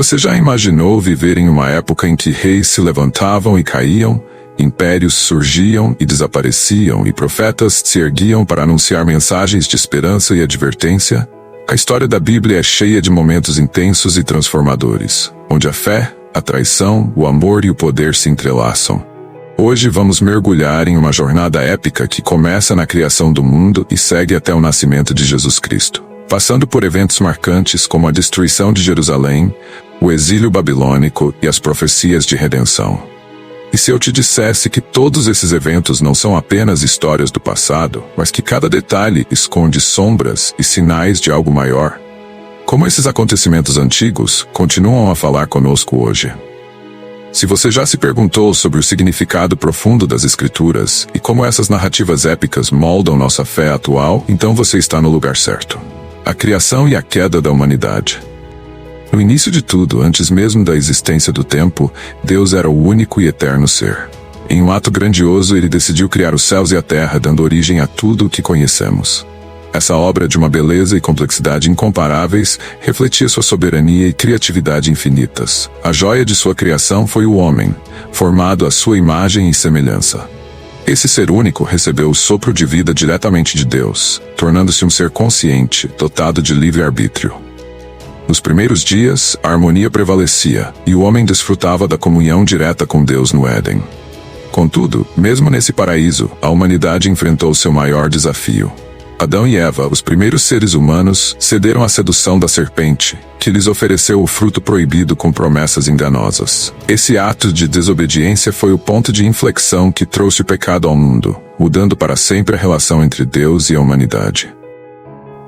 Você já imaginou viver em uma época em que reis se levantavam e caíam, impérios surgiam e desapareciam e profetas se erguiam para anunciar mensagens de esperança e advertência? A história da Bíblia é cheia de momentos intensos e transformadores, onde a fé, a traição, o amor e o poder se entrelaçam. Hoje vamos mergulhar em uma jornada épica que começa na criação do mundo e segue até o nascimento de Jesus Cristo, passando por eventos marcantes como a destruição de Jerusalém, o exílio babilônico e as profecias de redenção. E se eu te dissesse que todos esses eventos não são apenas histórias do passado, mas que cada detalhe esconde sombras e sinais de algo maior? Como esses acontecimentos antigos continuam a falar conosco hoje? Se você já se perguntou sobre o significado profundo das Escrituras e como essas narrativas épicas moldam nossa fé atual, então você está no lugar certo. A criação e a queda da humanidade. No início de tudo, antes mesmo da existência do tempo, Deus era o único e eterno ser. Em um ato grandioso, ele decidiu criar os céus e a terra, dando origem a tudo o que conhecemos. Essa obra, de uma beleza e complexidade incomparáveis, refletia sua soberania e criatividade infinitas. A joia de sua criação foi o homem, formado à sua imagem e semelhança. Esse ser único recebeu o sopro de vida diretamente de Deus, tornando-se um ser consciente, dotado de livre-arbítrio. Nos primeiros dias, a harmonia prevalecia, e o homem desfrutava da comunhão direta com Deus no Éden. Contudo, mesmo nesse paraíso, a humanidade enfrentou seu maior desafio. Adão e Eva, os primeiros seres humanos, cederam à sedução da serpente, que lhes ofereceu o fruto proibido com promessas enganosas. Esse ato de desobediência foi o ponto de inflexão que trouxe o pecado ao mundo, mudando para sempre a relação entre Deus e a humanidade.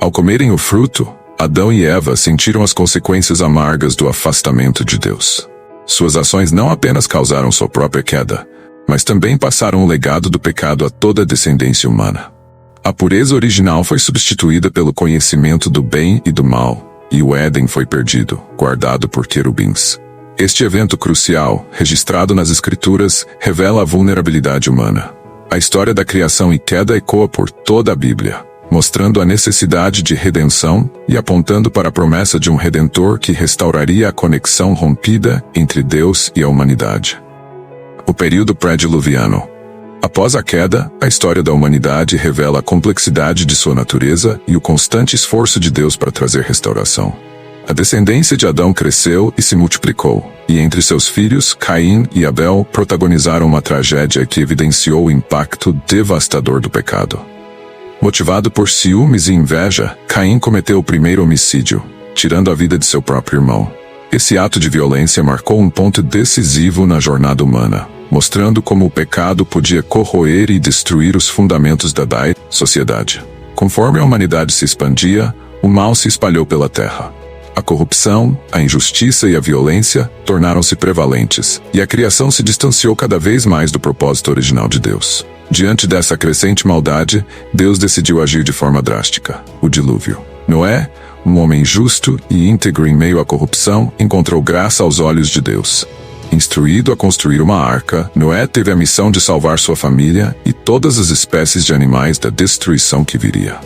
Ao comerem o fruto, Adão e Eva sentiram as consequências amargas do afastamento de Deus. Suas ações não apenas causaram sua própria queda, mas também passaram o legado do pecado a toda a descendência humana. A pureza original foi substituída pelo conhecimento do bem e do mal, e o Éden foi perdido, guardado por querubins. Este evento crucial, registrado nas Escrituras, revela a vulnerabilidade humana. A história da criação e queda ecoa por toda a Bíblia, mostrando a necessidade de redenção e apontando para a promessa de um Redentor que restauraria a conexão rompida entre Deus e a humanidade. O período pré-diluviano. Após a queda, a história da humanidade revela a complexidade de sua natureza e o constante esforço de Deus para trazer restauração. A descendência de Adão cresceu e se multiplicou, e entre seus filhos, Caim e Abel protagonizaram uma tragédia que evidenciou o impacto devastador do pecado. Motivado por ciúmes e inveja, Caim cometeu o primeiro homicídio, tirando a vida de seu próprio irmão. Esse ato de violência marcou um ponto decisivo na jornada humana, mostrando como o pecado podia corroer e destruir os fundamentos da sociedade. Conforme a humanidade se expandia, o mal se espalhou pela terra. A corrupção, a injustiça e a violência tornaram-se prevalentes, e a criação se distanciou cada vez mais do propósito original de Deus. Diante dessa crescente maldade, Deus decidiu agir de forma drástica: o dilúvio. Noé, um homem justo e íntegro em meio à corrupção, encontrou graça aos olhos de Deus. Instruído a construir uma arca, Noé teve a missão de salvar sua família e todas as espécies de animais da destruição que viria.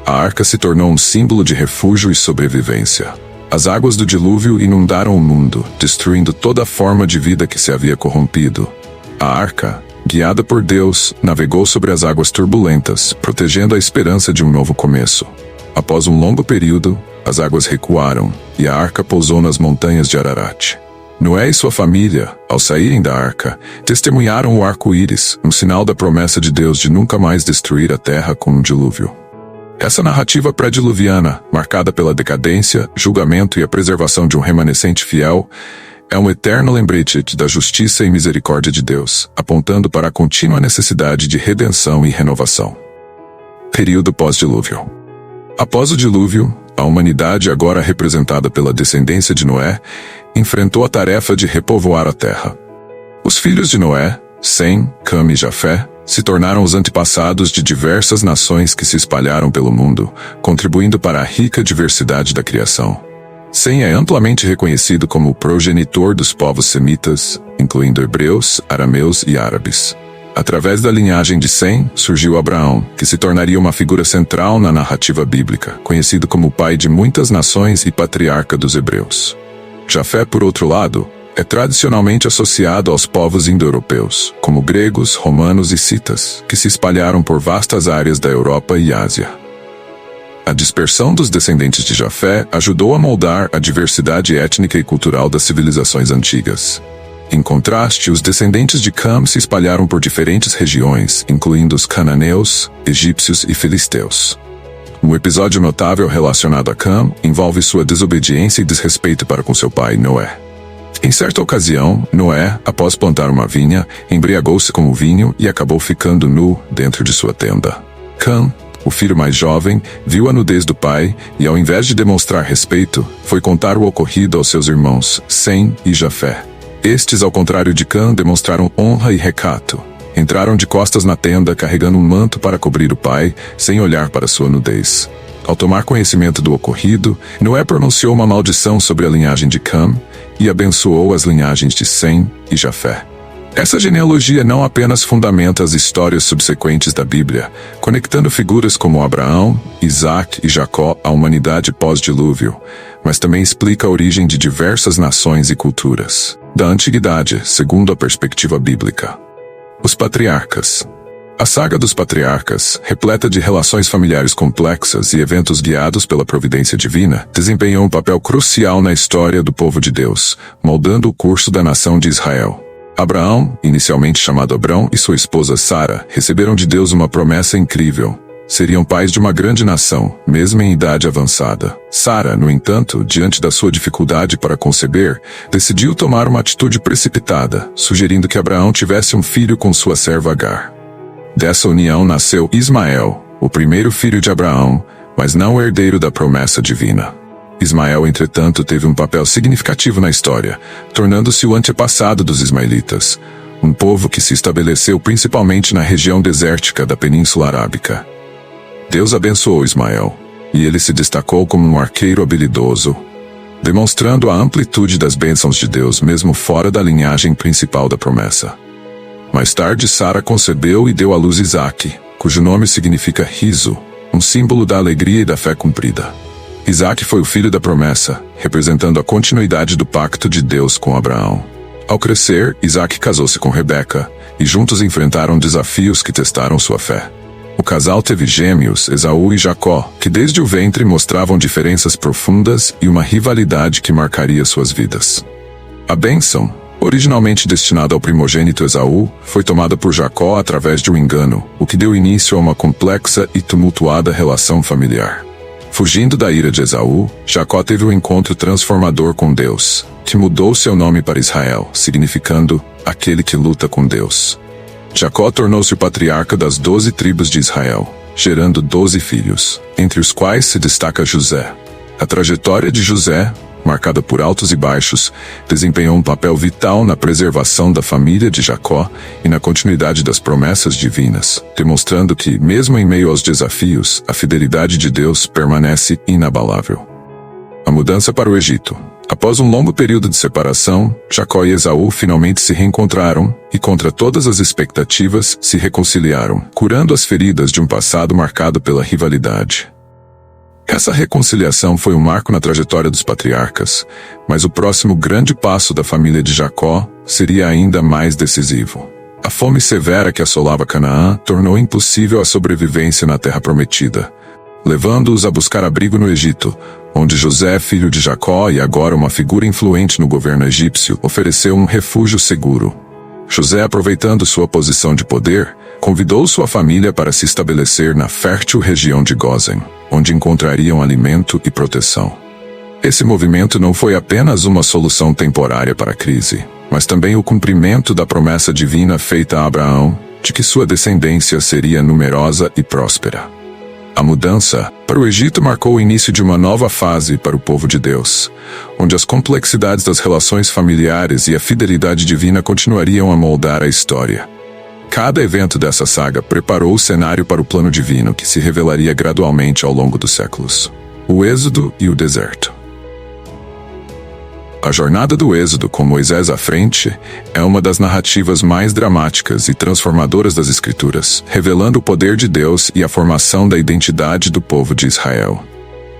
A arca se tornou um símbolo de refúgio e sobrevivência. As águas do dilúvio inundaram o mundo, destruindo toda forma de vida que se havia corrompido. A arca, guiada por Deus, navegou sobre as águas turbulentas, protegendo a esperança de um novo começo. Após um longo período, as águas recuaram, e a arca pousou nas montanhas de Ararat. Noé e sua família, ao saírem da arca, testemunharam o arco-íris, um sinal da promessa de Deus de nunca mais destruir a terra com um dilúvio. Essa narrativa pré-diluviana, marcada pela decadência, julgamento e a preservação de um remanescente fiel, é um eterno lembrete da justiça e misericórdia de Deus, apontando para a contínua necessidade de redenção e renovação. Período pós-dilúvio. Após o dilúvio, a humanidade, agora representada pela descendência de Noé, enfrentou a tarefa de repovoar a terra. Os filhos de Noé, Sem, Cam e Jafé, se tornaram os antepassados de diversas nações que se espalharam pelo mundo, contribuindo para a rica diversidade da criação. Sem é amplamente reconhecido como o progenitor dos povos semitas, incluindo hebreus, arameus e árabes. Através da linhagem de Sem, surgiu Abraão, que se tornaria uma figura central na narrativa bíblica, conhecido como o pai de muitas nações e patriarca dos hebreus. Jafé, por outro lado, é tradicionalmente associado aos povos indo-europeus, como gregos, romanos e citas, que se espalharam por vastas áreas da Europa e Ásia. A dispersão dos descendentes de Jafé ajudou a moldar a diversidade étnica e cultural das civilizações antigas. Em contraste, os descendentes de Cam se espalharam por diferentes regiões, incluindo os cananeus, egípcios e filisteus. Um episódio notável relacionado a Cam envolve sua desobediência e desrespeito para com seu pai, Noé. Em certa ocasião, Noé, após plantar uma vinha, embriagou-se com o vinho e acabou ficando nu dentro de sua tenda. Cam, o filho mais jovem, viu a nudez do pai e, ao invés de demonstrar respeito, foi contar o ocorrido aos seus irmãos, Sem e Jafé. Estes, ao contrário de Cam, demonstraram honra e recato. Entraram de costas na tenda, carregando um manto para cobrir o pai, sem olhar para sua nudez. Ao tomar conhecimento do ocorrido, Noé pronunciou uma maldição sobre a linhagem de Cam e abençoou as linhagens de Sem e Jafé. Essa genealogia não apenas fundamenta as histórias subsequentes da Bíblia, conectando figuras como Abraão, Isaac e Jacó à humanidade pós-dilúvio, mas também explica a origem de diversas nações e culturas da antiguidade, segundo a perspectiva bíblica. Os patriarcas. A saga dos patriarcas, repleta de relações familiares complexas e eventos guiados pela providência divina, desempenhou um papel crucial na história do povo de Deus, moldando o curso da nação de Israel. Abraão, inicialmente chamado Abrão, e sua esposa Sara, receberam de Deus uma promessa incrível. Seriam pais de uma grande nação, mesmo em idade avançada. Sara, no entanto, diante da sua dificuldade para conceber, decidiu tomar uma atitude precipitada, sugerindo que Abraão tivesse um filho com sua serva Agar. Dessa união nasceu Ismael, o primeiro filho de Abraão, mas não o herdeiro da promessa divina. Ismael, entretanto, teve um papel significativo na história, tornando-se o antepassado dos ismaelitas, um povo que se estabeleceu principalmente na região desértica da Península Arábica. Deus abençoou Ismael, e ele se destacou como um arqueiro habilidoso, demonstrando a amplitude das bênçãos de Deus mesmo fora da linhagem principal da promessa. Mais tarde, Sara concebeu e deu à luz Isaque, cujo nome significa riso, um símbolo da alegria e da fé cumprida. Isaque foi o filho da promessa, representando a continuidade do pacto de Deus com Abraão. Ao crescer, Isaque casou-se com Rebeca, e juntos enfrentaram desafios que testaram sua fé. O casal teve gêmeos, Esaú e Jacó, que desde o ventre mostravam diferenças profundas e uma rivalidade que marcaria suas vidas. A bênção, originalmente destinada ao primogênito Esaú, foi tomada por Jacó através de um engano, o que deu início a uma complexa e tumultuada relação familiar. Fugindo da ira de Esaú, Jacó teve um encontro transformador com Deus, que mudou seu nome para Israel, significando aquele que luta com Deus. Jacó tornou-se o patriarca das 12 tribos de Israel, gerando 12 filhos, entre os quais se destaca José. A trajetória de José, marcada por altos e baixos, desempenhou um papel vital na preservação da família de Jacó e na continuidade das promessas divinas, demonstrando que, mesmo em meio aos desafios, a fidelidade de Deus permanece inabalável. A mudança para o Egito. Após um longo período de separação, Jacó e Esaú finalmente se reencontraram e, contra todas as expectativas, se reconciliaram, curando as feridas de um passado marcado pela rivalidade. Essa reconciliação foi um marco na trajetória dos patriarcas, mas o próximo grande passo da família de Jacó seria ainda mais decisivo. A fome severa que assolava Canaã tornou impossível a sobrevivência na terra prometida, levando-os a buscar abrigo no Egito, onde José, filho de Jacó e agora uma figura influente no governo egípcio, ofereceu um refúgio seguro. José, aproveitando sua posição de poder, convidou sua família para se estabelecer na fértil região de Gósen, onde encontrariam alimento e proteção. Esse movimento não foi apenas uma solução temporária para a crise, mas também o cumprimento da promessa divina feita a Abraão, de que sua descendência seria numerosa e próspera. A mudança para o Egito marcou o início de uma nova fase para o povo de Deus, onde as complexidades das relações familiares e a fidelidade divina continuariam a moldar a história. Cada evento dessa saga preparou o cenário para o plano divino que se revelaria gradualmente ao longo dos séculos. O Êxodo e o deserto. A jornada do Êxodo, com Moisés à frente, é uma das narrativas mais dramáticas e transformadoras das Escrituras, revelando o poder de Deus e a formação da identidade do povo de Israel.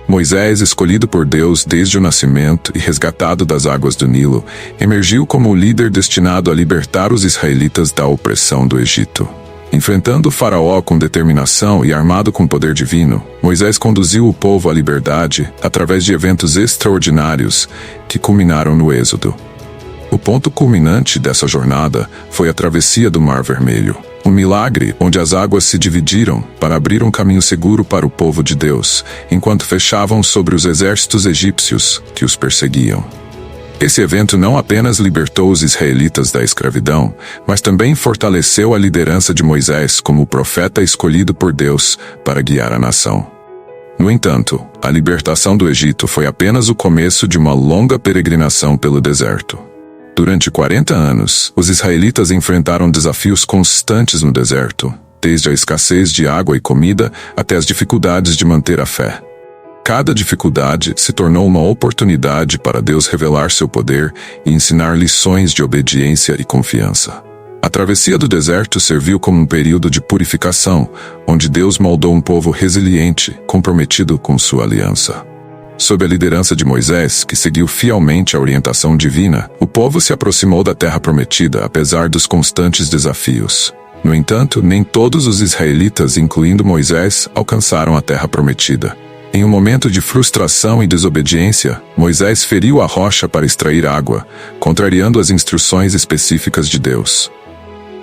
Moisés, escolhido por Deus desde o nascimento e resgatado das águas do Nilo, emergiu como o líder destinado a libertar os israelitas da opressão do Egito. Enfrentando o faraó com determinação e armado com poder divino, Moisés conduziu o povo à liberdade através de eventos extraordinários que culminaram no Êxodo. O ponto culminante dessa jornada foi a travessia do Mar Vermelho, um milagre onde as águas se dividiram para abrir um caminho seguro para o povo de Deus, enquanto fechavam sobre os exércitos egípcios que os perseguiam. Esse evento não apenas libertou os israelitas da escravidão, mas também fortaleceu a liderança de Moisés como o profeta escolhido por Deus para guiar a nação. No entanto, a libertação do Egito foi apenas o começo de uma longa peregrinação pelo deserto. Durante 40 anos, os israelitas enfrentaram desafios constantes no deserto, desde a escassez de água e comida até as dificuldades de manter a fé. Cada dificuldade se tornou uma oportunidade para Deus revelar seu poder e ensinar lições de obediência e confiança. A travessia do deserto serviu como um período de purificação, onde Deus moldou um povo resiliente, comprometido com sua aliança. Sob a liderança de Moisés, que seguiu fielmente a orientação divina, o povo se aproximou da terra prometida, apesar dos constantes desafios. No entanto, nem todos os israelitas, incluindo Moisés, alcançaram a terra prometida. Em um momento de frustração e desobediência, Moisés feriu a rocha para extrair água, contrariando as instruções específicas de Deus.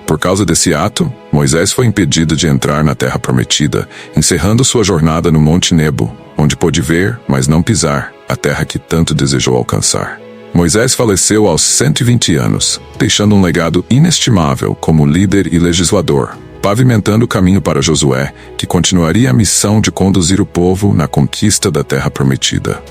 Por causa desse ato, Moisés foi impedido de entrar na terra prometida, encerrando sua jornada no Monte Nebo, onde pôde ver, mas não pisar, a terra que tanto desejou alcançar. Moisés faleceu aos 120 anos, deixando um legado inestimável como líder e legislador, pavimentando o caminho para Josué, que continuaria a missão de conduzir o povo na conquista da Terra Prometida.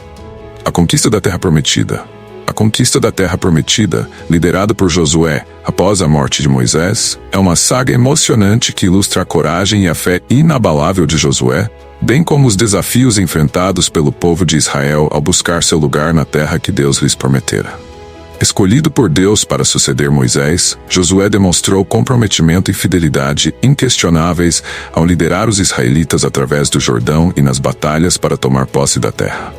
A conquista da Terra Prometida. A conquista da Terra Prometida, liderada por Josué após a morte de Moisés, é uma saga emocionante que ilustra a coragem e a fé inabalável de Josué, bem como os desafios enfrentados pelo povo de Israel ao buscar seu lugar na terra que Deus lhes prometera. Escolhido por Deus para suceder Moisés, Josué demonstrou comprometimento e fidelidade inquestionáveis ao liderar os israelitas através do Jordão e nas batalhas para tomar posse da terra.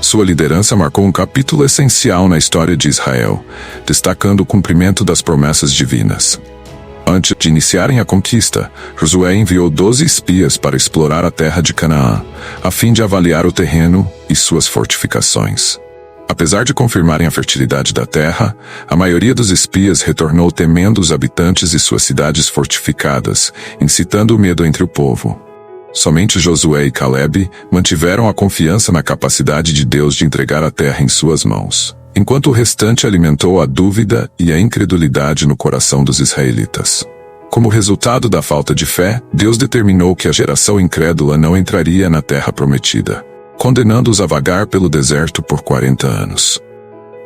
Sua liderança marcou um capítulo essencial na história de Israel, destacando o cumprimento das promessas divinas. Antes de iniciarem a conquista, Josué enviou 12 espias para explorar a terra de Canaã, a fim de avaliar o terreno e suas fortificações. Apesar de confirmarem a fertilidade da terra, a maioria dos espias retornou temendo os habitantes e suas cidades fortificadas, incitando o medo entre o povo. Somente Josué e Caleb mantiveram a confiança na capacidade de Deus de entregar a terra em suas mãos, enquanto o restante alimentou a dúvida e a incredulidade no coração dos israelitas. Como resultado da falta de fé, Deus determinou que a geração incrédula não entraria na terra prometida, condenando-os a vagar pelo deserto por 40 anos.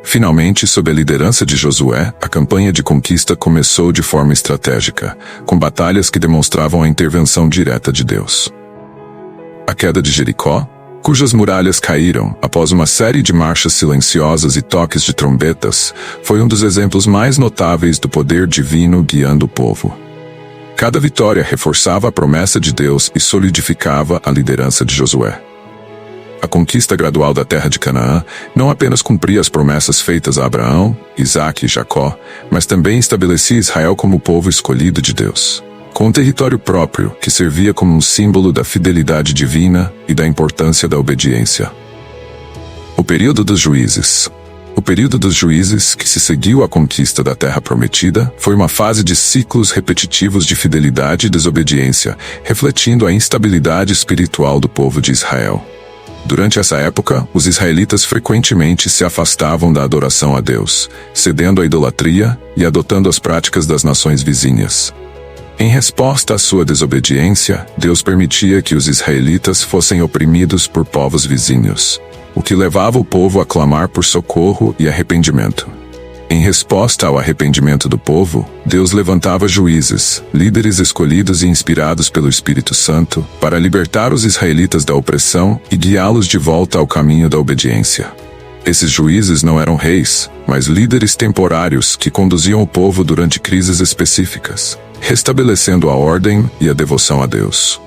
Finalmente, sob a liderança de Josué, a campanha de conquista começou de forma estratégica, com batalhas que demonstravam a intervenção direta de Deus. A queda de Jericó, cujas muralhas caíram após uma série de marchas silenciosas e toques de trombetas, foi um dos exemplos mais notáveis do poder divino guiando o povo. Cada vitória reforçava a promessa de Deus e solidificava a liderança de Josué. A conquista gradual da terra de Canaã não apenas cumpria as promessas feitas a Abraão, Isaque e Jacó, mas também estabelecia Israel como o povo escolhido de Deus, com um território próprio que servia como um símbolo da fidelidade divina e da importância da obediência. O período dos juízes. O período dos juízes, que se seguiu à conquista da terra prometida, foi uma fase de ciclos repetitivos de fidelidade e desobediência, refletindo a instabilidade espiritual do povo de Israel. Durante essa época, os israelitas frequentemente se afastavam da adoração a Deus, cedendo à idolatria e adotando as práticas das nações vizinhas. Em resposta à sua desobediência, Deus permitia que os israelitas fossem oprimidos por povos vizinhos, o que levava o povo a clamar por socorro e arrependimento. Em resposta ao arrependimento do povo, Deus levantava juízes, líderes escolhidos e inspirados pelo Espírito Santo, para libertar os israelitas da opressão e guiá-los de volta ao caminho da obediência. Esses juízes não eram reis, mas líderes temporários que conduziam o povo durante crises específicas, restabelecendo a ordem e a devoção a Deus.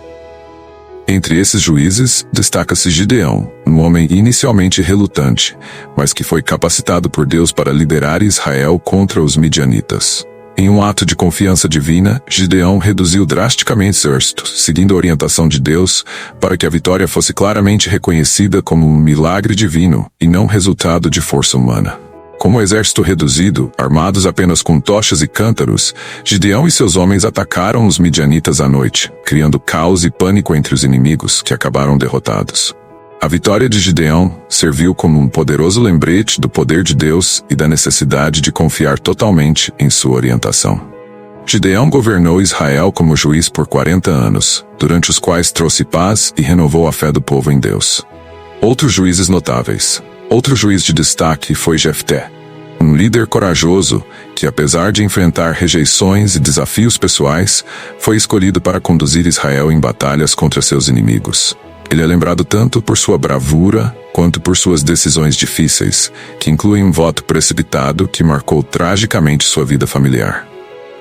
Entre esses juízes, destaca-se Gideão, um homem inicialmente relutante, mas que foi capacitado por Deus para liderar Israel contra os midianitas. Em um ato de confiança divina, Gideão reduziu drasticamente seu exército, seguindo a orientação de Deus, para que a vitória fosse claramente reconhecida como um milagre divino e não resultado de força humana. Com o exército reduzido, armados apenas com tochas e cântaros, Gideão e seus homens atacaram os midianitas à noite, criando caos e pânico entre os inimigos, que acabaram derrotados. A vitória de Gideão serviu como um poderoso lembrete do poder de Deus e da necessidade de confiar totalmente em sua orientação. Gideão governou Israel como juiz por 40 anos, durante os quais trouxe paz e renovou a fé do povo em Deus. Outros juízes notáveis. Outro juiz de destaque foi Jefté, um líder corajoso que, apesar de enfrentar rejeições e desafios pessoais, foi escolhido para conduzir Israel em batalhas contra seus inimigos. Ele é lembrado tanto por sua bravura quanto por suas decisões difíceis, que incluem um voto precipitado que marcou tragicamente sua vida familiar.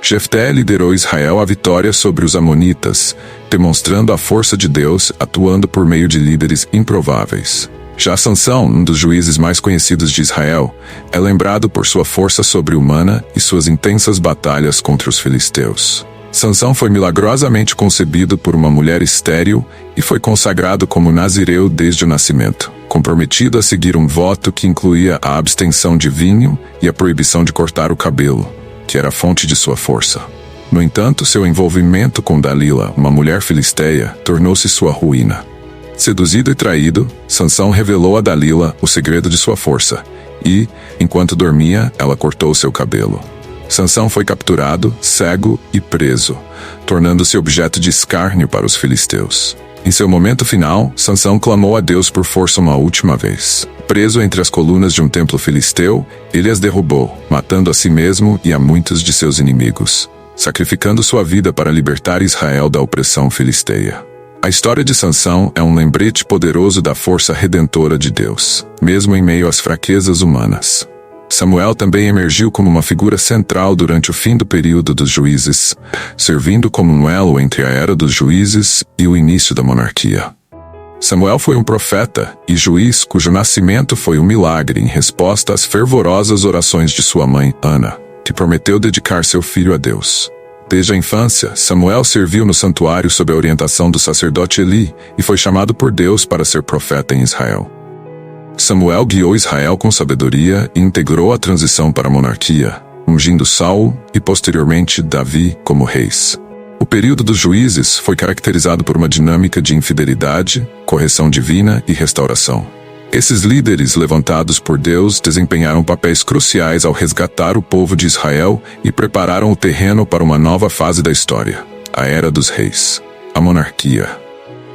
Jefté liderou Israel à vitória sobre os amonitas, demonstrando a força de Deus atuando por meio de líderes improváveis. Já Sansão, um dos juízes mais conhecidos de Israel, é lembrado por sua força sobre-humana e suas intensas batalhas contra os filisteus. Sansão foi milagrosamente concebido por uma mulher estéril e foi consagrado como nazireu desde o nascimento, comprometido a seguir um voto que incluía a abstenção de vinho e a proibição de cortar o cabelo, que era a fonte de sua força. No entanto, seu envolvimento com Dalila, uma mulher filisteia, tornou-se sua ruína. Seduzido e traído, Sansão revelou a Dalila o segredo de sua força, e, enquanto dormia, ela cortou seu cabelo. Sansão foi capturado, cego e preso, tornando-se objeto de escárnio para os filisteus. Em seu momento final, Sansão clamou a Deus por força uma última vez. Preso entre as colunas de um templo filisteu, ele as derrubou, matando a si mesmo e a muitos de seus inimigos, sacrificando sua vida para libertar Israel da opressão filisteia. A história de Sansão é um lembrete poderoso da força redentora de Deus, mesmo em meio às fraquezas humanas. Samuel também emergiu como uma figura central durante o fim do período dos juízes, servindo como um elo entre a era dos juízes e o início da monarquia. Samuel foi um profeta e juiz cujo nascimento foi um milagre em resposta às fervorosas orações de sua mãe, Ana, que prometeu dedicar seu filho a Deus. Desde a infância, Samuel serviu no santuário sob a orientação do sacerdote Eli e foi chamado por Deus para ser profeta em Israel. Samuel guiou Israel com sabedoria e integrou a transição para a monarquia, ungindo Saul e posteriormente Davi como reis. O período dos juízes foi caracterizado por uma dinâmica de infidelidade, correção divina e restauração. Esses líderes levantados por Deus desempenharam papéis cruciais ao resgatar o povo de Israel e prepararam o terreno para uma nova fase da história, a Era dos Reis, a monarquia.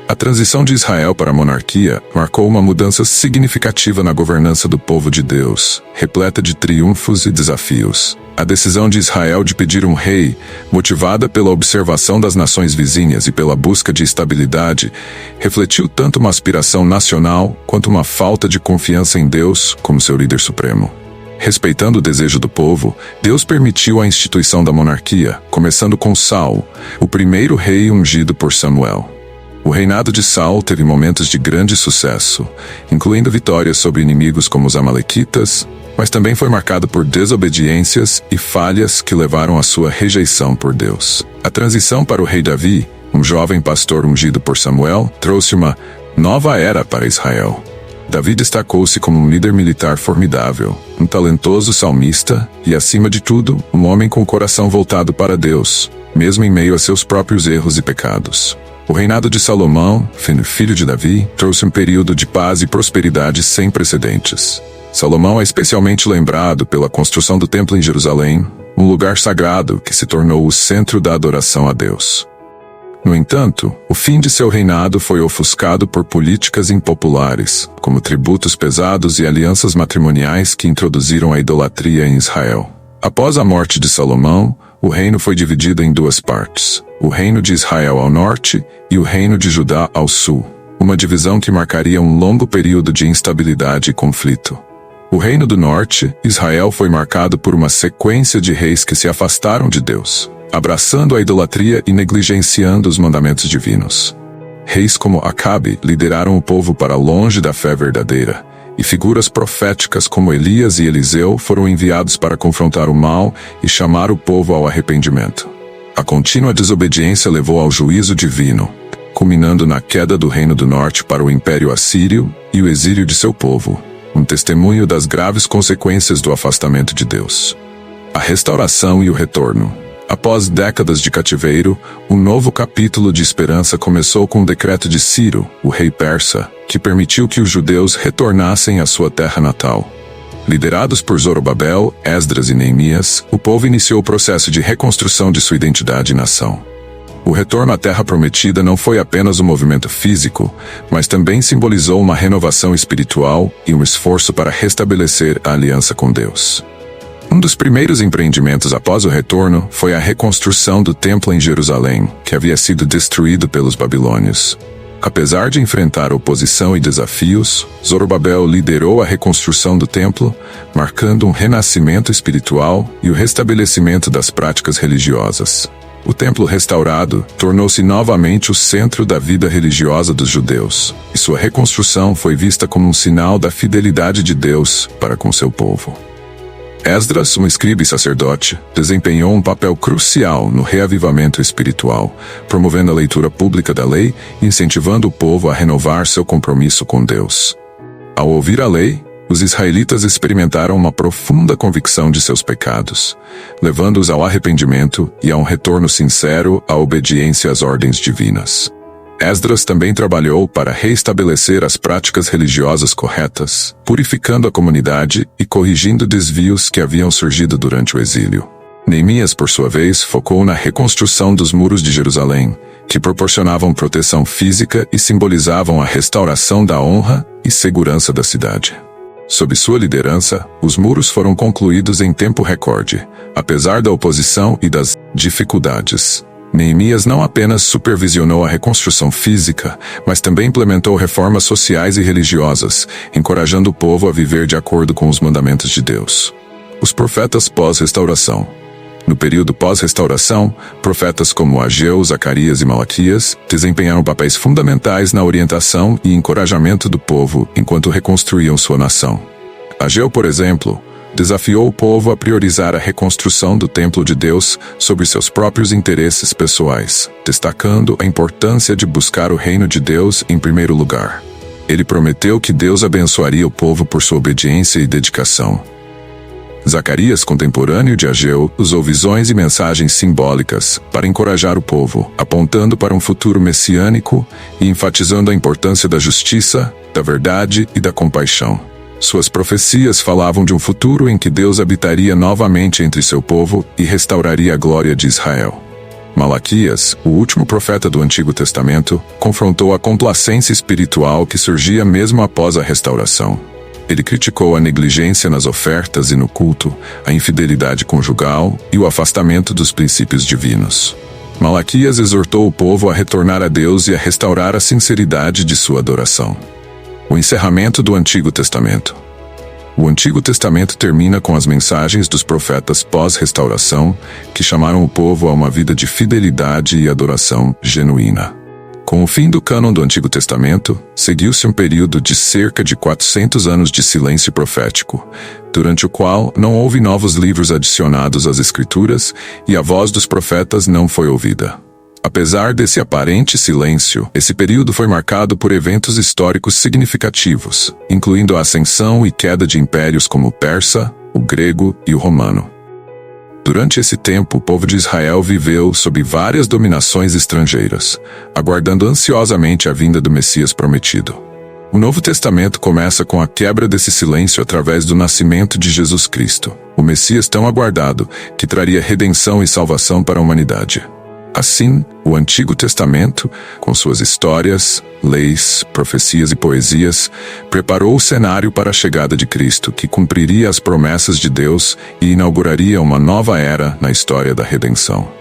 A transição de Israel para a monarquia marcou uma mudança significativa na governança do povo de Deus, repleta de triunfos e desafios. A decisão de Israel de pedir um rei, motivada pela observação das nações vizinhas e pela busca de estabilidade, refletiu tanto uma aspiração nacional quanto uma falta de confiança em Deus como seu líder supremo. Respeitando o desejo do povo, Deus permitiu a instituição da monarquia, começando com Saul, o primeiro rei ungido por Samuel. O reinado de Saul teve momentos de grande sucesso, incluindo vitórias sobre inimigos como os amalequitas, mas também foi marcado por desobediências e falhas que levaram à sua rejeição por Deus. A transição para o rei Davi, um jovem pastor ungido por Samuel, trouxe uma nova era para Israel. Davi destacou-se como um líder militar formidável, um talentoso salmista e, acima de tudo, um homem com o coração voltado para Deus, mesmo em meio a seus próprios erros e pecados. O reinado de Salomão, filho de Davi, trouxe um período de paz e prosperidade sem precedentes. Salomão é especialmente lembrado pela construção do templo em Jerusalém, um lugar sagrado que se tornou o centro da adoração a Deus. No entanto, o fim de seu reinado foi ofuscado por políticas impopulares, como tributos pesados e alianças matrimoniais que introduziram a idolatria em Israel. Após a morte de Salomão, o reino foi dividido em duas partes, o reino de Israel ao norte e o reino de Judá ao sul, uma divisão que marcaria um longo período de instabilidade e conflito. O reino do norte, Israel, foi marcado por uma sequência de reis que se afastaram de Deus, abraçando a idolatria e negligenciando os mandamentos divinos. reis como Acabe lideraram o povo para longe da fé verdadeira, e figuras proféticas como Elias e Eliseu foram enviados para confrontar o mal e chamar o povo ao arrependimento. A contínua desobediência levou ao juízo divino, culminando na queda do Reino do Norte para o Império Assírio e o exílio de seu povo, um testemunho das graves consequências do afastamento de Deus. A restauração e o retorno. Após décadas de cativeiro, um novo capítulo de esperança começou com o decreto de Ciro, o rei persa, que permitiu que os judeus retornassem à sua terra natal. Liderados por Zorobabel, Esdras e Neemias, o povo iniciou o processo de reconstrução de sua identidade e nação. O retorno à Terra Prometida não foi apenas um movimento físico, mas também simbolizou uma renovação espiritual e um esforço para restabelecer a aliança com Deus. Um dos primeiros empreendimentos após o retorno foi a reconstrução do templo em Jerusalém, que havia sido destruído pelos babilônios. Apesar de enfrentar oposição e desafios, Zorobabel liderou a reconstrução do templo, marcando um renascimento espiritual e o restabelecimento das práticas religiosas. O templo restaurado tornou-se novamente o centro da vida religiosa dos judeus, e sua reconstrução foi vista como um sinal da fidelidade de Deus para com seu povo. Esdras, um escriba e sacerdote, desempenhou um papel crucial no reavivamento espiritual, promovendo a leitura pública da lei e incentivando o povo a renovar seu compromisso com Deus. Ao ouvir a lei, os israelitas experimentaram uma profunda convicção de seus pecados, levando-os ao arrependimento e a um retorno sincero à obediência às ordens divinas. Esdras também trabalhou para reestabelecer as práticas religiosas corretas, purificando a comunidade e corrigindo desvios que haviam surgido durante o exílio. Neemias, por sua vez, focou na reconstrução dos muros de Jerusalém, que proporcionavam proteção física e simbolizavam a restauração da honra e segurança da cidade. Sob sua liderança, os muros foram concluídos em tempo recorde, apesar da oposição e das dificuldades. Neemias não apenas supervisionou a reconstrução física, mas também implementou reformas sociais e religiosas, encorajando o povo a viver de acordo com os mandamentos de Deus. Os profetas pós-restauração. No período pós-restauração, profetas como Ageu, Zacarias e Malaquias desempenharam papéis fundamentais na orientação e encorajamento do povo enquanto reconstruíam sua nação. Ageu, por exemplo, desafiou o povo a priorizar a reconstrução do templo de Deus sobre seus próprios interesses pessoais, destacando a importância de buscar o reino de Deus em primeiro lugar. Ele prometeu que Deus abençoaria o povo por sua obediência e dedicação. Zacarias, contemporâneo de Ageu, usou visões e mensagens simbólicas para encorajar o povo, apontando para um futuro messiânico e enfatizando a importância da justiça, da verdade e da compaixão. Suas profecias falavam de um futuro em que Deus habitaria novamente entre seu povo e restauraria a glória de Israel. Malaquias, o último profeta do Antigo Testamento, confrontou a complacência espiritual que surgia mesmo após a restauração. Ele criticou a negligência nas ofertas e no culto, a infidelidade conjugal e o afastamento dos princípios divinos. Malaquias exortou o povo a retornar a Deus e a restaurar a sinceridade de sua adoração. O encerramento do Antigo Testamento. O Antigo Testamento termina com as mensagens dos profetas pós-restauração, que chamaram o povo a uma vida de fidelidade e adoração genuína. Com o fim do cânon do Antigo Testamento, seguiu-se um período de cerca de 400 anos de silêncio profético, durante o qual não houve novos livros adicionados às Escrituras e a voz dos profetas não foi ouvida. Apesar desse aparente silêncio, esse período foi marcado por eventos históricos significativos, incluindo a ascensão e queda de impérios como o persa, o grego e o romano. Durante esse tempo, o povo de Israel viveu sob várias dominações estrangeiras, aguardando ansiosamente a vinda do Messias prometido. O Novo Testamento começa com a quebra desse silêncio através do nascimento de Jesus Cristo, o Messias tão aguardado, que traria redenção e salvação para a humanidade. Assim, o Antigo Testamento, com suas histórias, leis, profecias e poesias, preparou o cenário para a chegada de Cristo, que cumpriria as promessas de Deus e inauguraria uma nova era na história da redenção.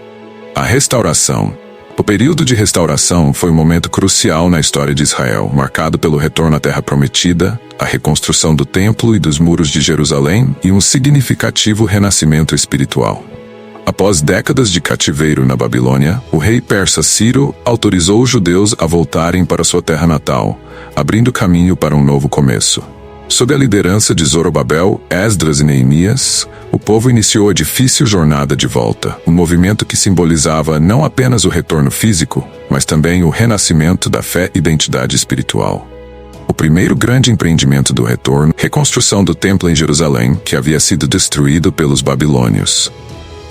A restauração. O período de restauração foi um momento crucial na história de Israel, marcado pelo retorno à Terra Prometida, a reconstrução do templo e dos muros de Jerusalém e um significativo renascimento espiritual. Após décadas de cativeiro na Babilônia, o rei persa Ciro autorizou os judeus a voltarem para sua terra natal, abrindo caminho para um novo começo. Sob a liderança de Zorobabel, Esdras e Neemias, o povo iniciou a difícil jornada de volta, um movimento que simbolizava não apenas o retorno físico, mas também o renascimento da fé e identidade espiritual. O primeiro grande empreendimento do retorno, reconstrução do templo em Jerusalém, que havia sido destruído pelos babilônios.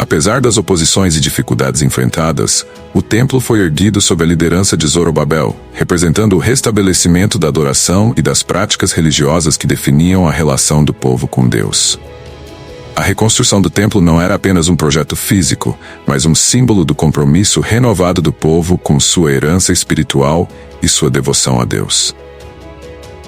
Apesar das oposições e dificuldades enfrentadas, o templo foi erguido sob a liderança de Zorobabel, representando o restabelecimento da adoração e das práticas religiosas que definiam a relação do povo com Deus. A reconstrução do templo não era apenas um projeto físico, mas um símbolo do compromisso renovado do povo com sua herança espiritual e sua devoção a Deus.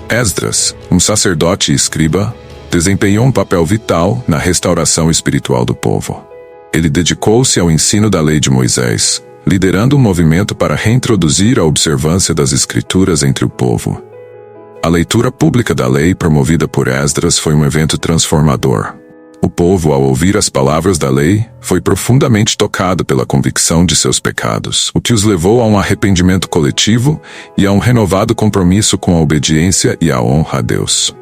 Esdras, um sacerdote e escriba, desempenhou um papel vital na restauração espiritual do povo. Ele dedicou-se ao ensino da lei de Moisés, liderando um movimento para reintroduzir a observância das Escrituras entre o povo. A leitura pública da lei promovida por Esdras foi um evento transformador. O povo, ao ouvir as palavras da lei, foi profundamente tocado pela convicção de seus pecados, o que os levou a um arrependimento coletivo e a um renovado compromisso com a obediência e a honra a Deus.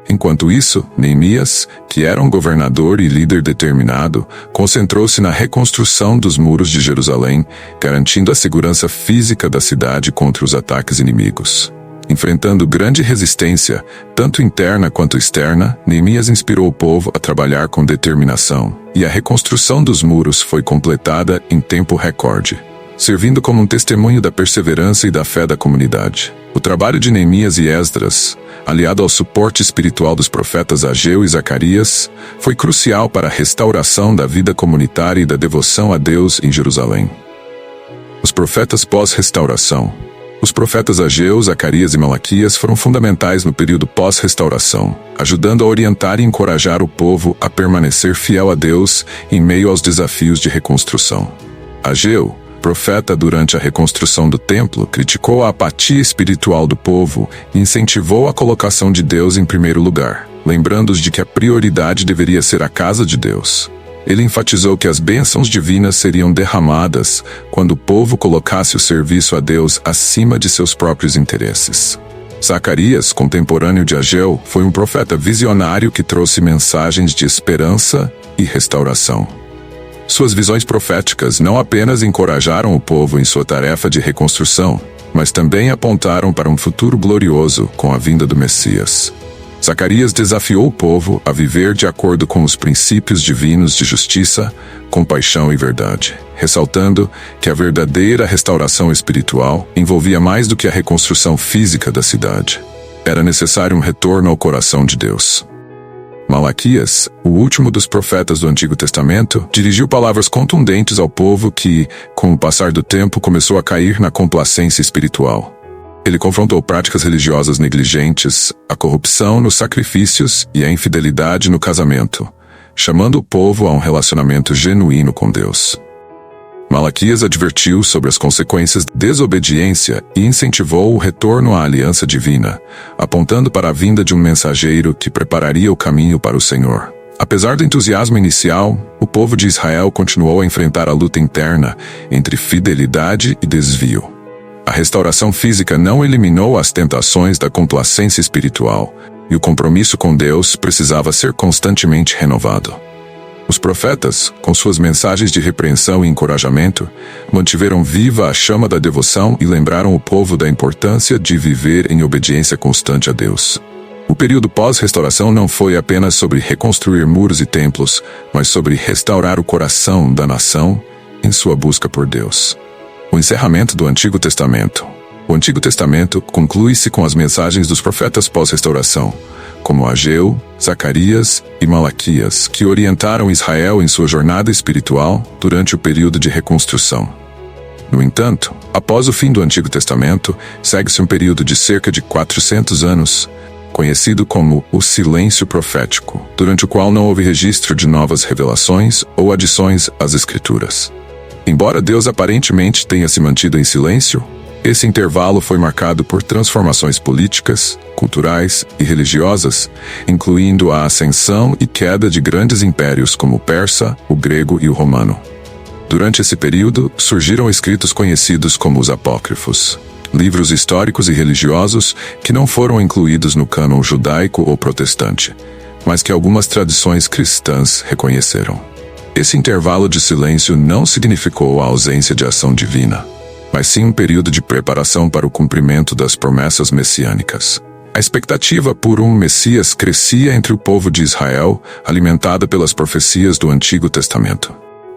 Enquanto isso, Neemias, que era um governador e líder determinado, concentrou-se na reconstrução dos muros de Jerusalém, garantindo a segurança física da cidade contra os ataques inimigos. Enfrentando grande resistência, tanto interna quanto externa, Neemias inspirou o povo a trabalhar com determinação, e a reconstrução dos muros foi completada em tempo recorde, servindo como um testemunho da perseverança e da fé da comunidade. O trabalho de Neemias e Esdras, aliado ao suporte espiritual dos profetas Ageu e Zacarias, foi crucial para a restauração da vida comunitária e da devoção a Deus em Jerusalém. Os profetas pós-restauração. Os profetas Ageu, Zacarias e Malaquias foram fundamentais no período pós-restauração, ajudando a orientar e encorajar o povo a permanecer fiel a Deus em meio aos desafios de reconstrução. Ageu, profeta durante a reconstrução do templo, criticou a apatia espiritual do povo e incentivou a colocação de Deus em primeiro lugar, lembrando-os de que a prioridade deveria ser a casa de Deus. Ele enfatizou que as bênçãos divinas seriam derramadas quando o povo colocasse o serviço a Deus acima de seus próprios interesses. Zacarias, contemporâneo de Ageu, foi um profeta visionário que trouxe mensagens de esperança e restauração. Suas visões proféticas não apenas encorajaram o povo em sua tarefa de reconstrução, mas também apontaram para um futuro glorioso com a vinda do Messias. Zacarias desafiou o povo a viver de acordo com os princípios divinos de justiça, compaixão e verdade, ressaltando que a verdadeira restauração espiritual envolvia mais do que a reconstrução física da cidade. Era necessário um retorno ao coração de Deus. Malaquias, o último dos profetas do Antigo Testamento, dirigiu palavras contundentes ao povo que, com o passar do tempo, começou a cair na complacência espiritual. Ele confrontou práticas religiosas negligentes, a corrupção nos sacrifícios e a infidelidade no casamento, chamando o povo a um relacionamento genuíno com Deus. Malaquias advertiu sobre as consequências da desobediência e incentivou o retorno à aliança divina, apontando para a vinda de um mensageiro que prepararia o caminho para o Senhor. Apesar do entusiasmo inicial, o povo de Israel continuou a enfrentar a luta interna entre fidelidade e desvio. A restauração física não eliminou as tentações da complacência espiritual, e o compromisso com Deus precisava ser constantemente renovado. Os profetas, com suas mensagens de repreensão e encorajamento, mantiveram viva a chama da devoção e lembraram o povo da importância de viver em obediência constante a Deus. O período pós-restauração não foi apenas sobre reconstruir muros e templos, mas sobre restaurar o coração da nação em sua busca por Deus. O encerramento do Antigo Testamento. O Antigo Testamento conclui-se com as mensagens dos profetas pós-restauração, como Ageu, Zacarias e Malaquias, que orientaram Israel em sua jornada espiritual durante o período de reconstrução. No entanto, após o fim do Antigo Testamento, segue-se um período de cerca de 400 anos, conhecido como o Silêncio Profético, durante o qual não houve registro de novas revelações ou adições às Escrituras. Embora Deus aparentemente tenha se mantido em silêncio, Esse intervalo foi marcado por transformações políticas, culturais e religiosas, incluindo a ascensão e queda de grandes impérios como o persa, o grego e o romano. Durante esse período, surgiram escritos conhecidos como os apócrifos, livros históricos e religiosos que não foram incluídos no cânon judaico ou protestante, mas que algumas tradições cristãs reconheceram. Esse intervalo de silêncio não significou a ausência de ação divina, mas sim um período de preparação para o cumprimento das promessas messiânicas. A expectativa por um Messias crescia entre o povo de Israel, alimentada pelas profecias do Antigo Testamento.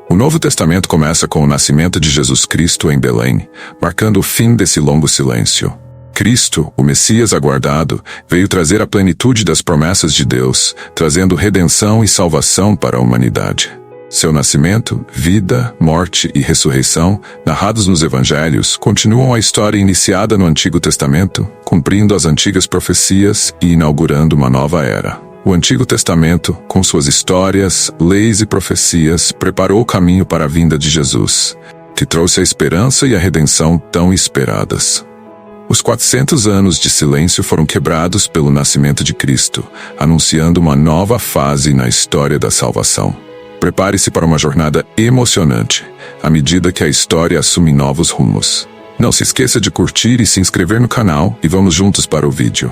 O Novo Testamento começa com o nascimento de Jesus Cristo em Belém, marcando o fim desse longo silêncio. Cristo, o Messias aguardado, veio trazer a plenitude das promessas de Deus, trazendo redenção e salvação para a humanidade. Seu nascimento, vida, morte e ressurreição, narrados nos Evangelhos, continuam a história iniciada no Antigo Testamento, cumprindo as antigas profecias e inaugurando uma nova era. O Antigo Testamento, com suas histórias, leis e profecias, preparou o caminho para a vinda de Jesus, que trouxe a esperança e a redenção tão esperadas. Os 400 anos de silêncio foram quebrados pelo nascimento de Cristo, anunciando uma nova fase na história da salvação. Prepare-se para uma jornada emocionante, à medida que a história assume novos rumos. Não se esqueça de curtir e se inscrever no canal e vamos juntos para o vídeo.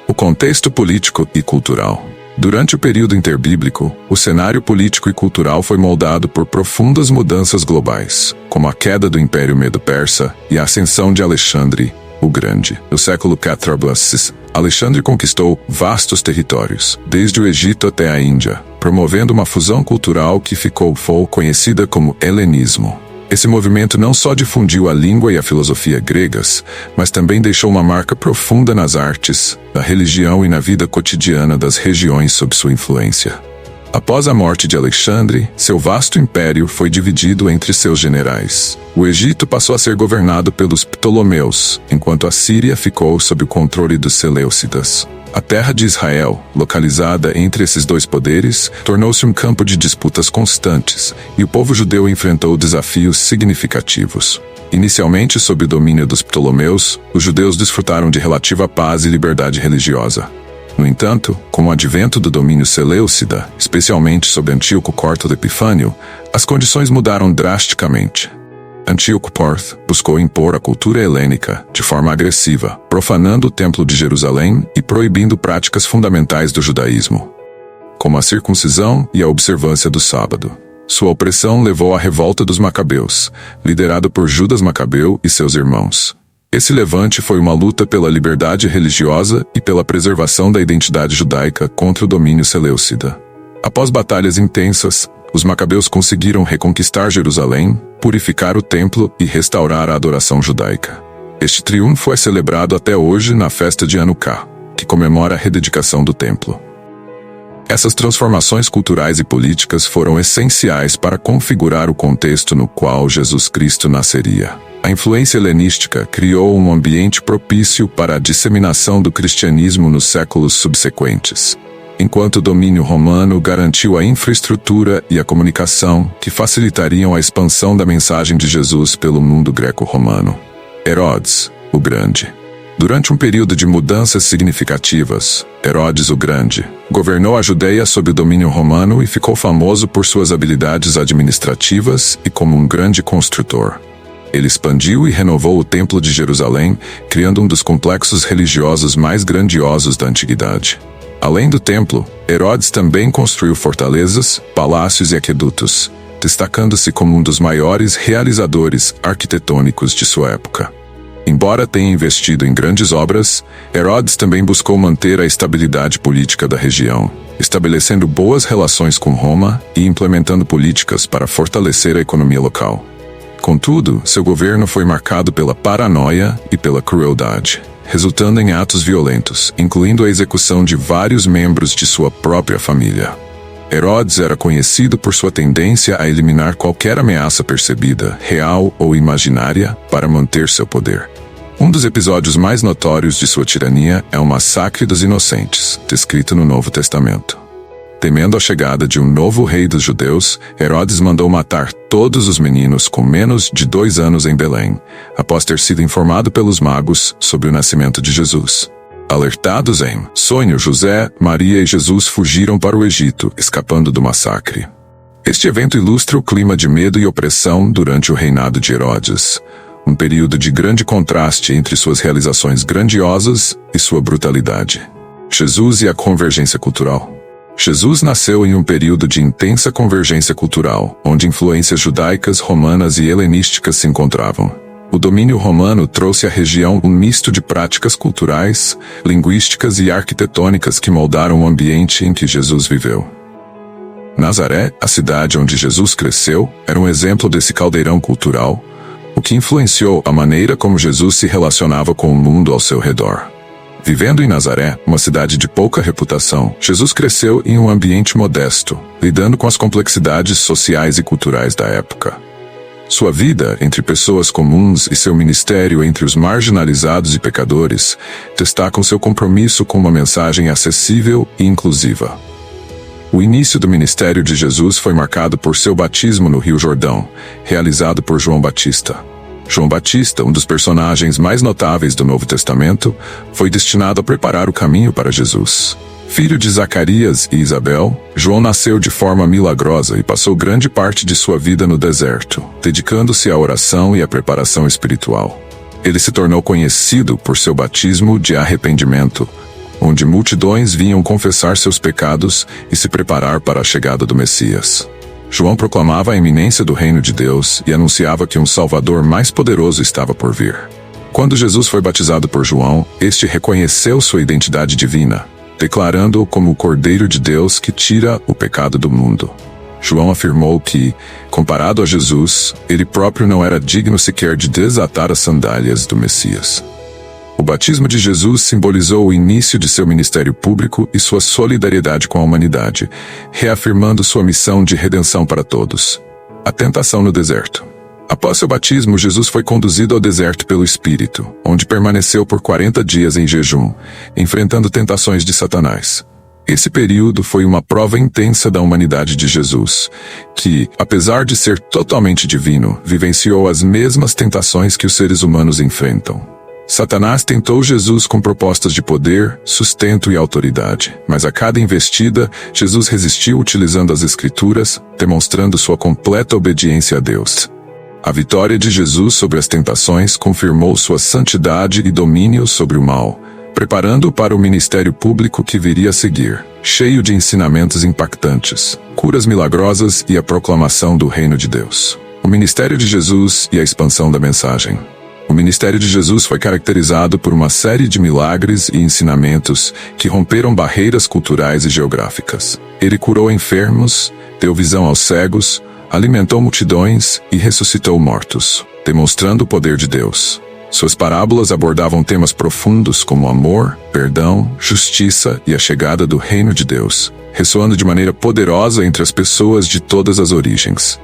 O contexto político e cultural. Durante o período interbíblico, o cenário político e cultural foi moldado por profundas mudanças globais, como a queda do Império Medo-Persa e a ascensão de Alexandre o Grande. No século IV, Alexandre conquistou vastos territórios, desde o Egito até a Índia, promovendo uma fusão cultural que ficou conhecida como helenismo. Esse movimento não só difundiu a língua e a filosofia gregas, mas também deixou uma marca profunda nas artes, na religião e na vida cotidiana das regiões sob sua influência. Após a morte de Alexandre, seu vasto império foi dividido entre seus generais. O Egito passou a ser governado pelos Ptolomeus, enquanto a Síria ficou sob o controle dos Seleucidas. A terra de Israel, localizada entre esses dois poderes, tornou-se um campo de disputas constantes, e o povo judeu enfrentou desafios significativos. Inicialmente sob o domínio dos Ptolomeus, os judeus desfrutaram de relativa paz e liberdade religiosa. No entanto, com o advento do domínio seleucida, especialmente sob Antíoco IV Epifânio, as condições mudaram drasticamente. Antíoco IV buscou impor a cultura helênica de forma agressiva, profanando o Templo de Jerusalém e proibindo práticas fundamentais do judaísmo, como a circuncisão e a observância do sábado. Sua opressão levou à revolta dos Macabeus, liderada por Judas Macabeu e seus irmãos. Esse levante foi uma luta pela liberdade religiosa e pela preservação da identidade judaica contra o domínio seleucida. Após batalhas intensas, os Macabeus conseguiram reconquistar Jerusalém, purificar o templo e restaurar a adoração judaica. Este triunfo é celebrado até hoje na festa de Hanukkah, que comemora a rededicação do templo. Essas transformações culturais e políticas foram essenciais para configurar o contexto no qual Jesus Cristo nasceria. A influência helenística criou um ambiente propício para a disseminação do cristianismo nos séculos subsequentes, enquanto o domínio romano garantiu a infraestrutura e a comunicação que facilitariam a expansão da mensagem de Jesus pelo mundo greco-romano. Herodes, o Grande. Durante um período de mudanças significativas, Herodes o Grande governou a Judeia sob o domínio romano e ficou famoso por suas habilidades administrativas e como um grande construtor. Ele expandiu e renovou o Templo de Jerusalém, criando um dos complexos religiosos mais grandiosos da antiguidade. Além do templo, Herodes também construiu fortalezas, palácios e aquedutos, destacando-se como um dos maiores realizadores arquitetônicos de sua época. Embora tenha investido em grandes obras, Herodes também buscou manter a estabilidade política da região, estabelecendo boas relações com Roma e implementando políticas para fortalecer a economia local. Contudo, seu governo foi marcado pela paranoia e pela crueldade, resultando em atos violentos, incluindo a execução de vários membros de sua própria família. Herodes era conhecido por sua tendência a eliminar qualquer ameaça percebida, real ou imaginária, para manter seu poder. Um dos episódios mais notórios de sua tirania é o massacre dos inocentes, descrito no Novo Testamento. Temendo a chegada de um novo rei dos judeus, Herodes mandou matar todos os meninos com menos de 2 anos em Belém, após ter sido informado pelos magos sobre o nascimento de Jesus. Alertados em sonho, José, Maria e Jesus fugiram para o Egito, escapando do massacre. Este evento ilustra o clima de medo e opressão durante o reinado de Herodes, um período de grande contraste entre suas realizações grandiosas e sua brutalidade. Jesus e a convergência cultural. Jesus nasceu em um período de intensa convergência cultural, onde influências judaicas, romanas e helenísticas se encontravam. O domínio romano trouxe à região um misto de práticas culturais, linguísticas e arquitetônicas que moldaram o ambiente em que Jesus viveu. Nazaré, a cidade onde Jesus cresceu, era um exemplo desse caldeirão cultural, o que influenciou a maneira como Jesus se relacionava com o mundo ao seu redor. Vivendo em Nazaré, uma cidade de pouca reputação, Jesus cresceu em um ambiente modesto, lidando com as complexidades sociais e culturais da época. Sua vida entre pessoas comuns e seu ministério entre os marginalizados e pecadores destacam seu compromisso com uma mensagem acessível e inclusiva. O início do ministério de Jesus foi marcado por seu batismo no Rio Jordão, realizado por João Batista. João Batista, um dos personagens mais notáveis do Novo Testamento, foi destinado a preparar o caminho para Jesus. Filho de Zacarias e Isabel, João nasceu de forma milagrosa e passou grande parte de sua vida no deserto, dedicando-se à oração e à preparação espiritual. Ele se tornou conhecido por seu batismo de arrependimento, onde multidões vinham confessar seus pecados e se preparar para a chegada do Messias. João proclamava a iminência do reino de Deus e anunciava que um Salvador mais poderoso estava por vir. Quando Jesus foi batizado por João, este reconheceu sua identidade divina, declarando-o como o Cordeiro de Deus que tira o pecado do mundo. João afirmou que, comparado a Jesus, ele próprio não era digno sequer de desatar as sandálias do Messias. O batismo de Jesus simbolizou o início de seu ministério público e sua solidariedade com a humanidade, reafirmando sua missão de redenção para todos. A tentação no deserto. Após seu batismo, Jesus foi conduzido ao deserto pelo Espírito, onde permaneceu por 40 dias em jejum, enfrentando tentações de Satanás. Esse período foi uma prova intensa da humanidade de Jesus, que, apesar de ser totalmente divino, vivenciou as mesmas tentações que os seres humanos enfrentam. Satanás tentou Jesus com propostas de poder, sustento e autoridade, mas a cada investida, Jesus resistiu utilizando as Escrituras, demonstrando sua completa obediência a Deus. A vitória de Jesus sobre as tentações confirmou sua santidade e domínio sobre o mal, preparando-o para o ministério público que viria a seguir, cheio de ensinamentos impactantes, curas milagrosas e a proclamação do reino de Deus. O ministério de Jesus e a expansão da mensagem. O ministério de Jesus foi caracterizado por uma série de milagres e ensinamentos que romperam barreiras culturais e geográficas. Ele curou enfermos, deu visão aos cegos, alimentou multidões e ressuscitou mortos, demonstrando o poder de Deus. Suas parábolas abordavam temas profundos como amor, perdão, justiça e a chegada do reino de Deus, ressoando de maneira poderosa entre as pessoas de todas as origens.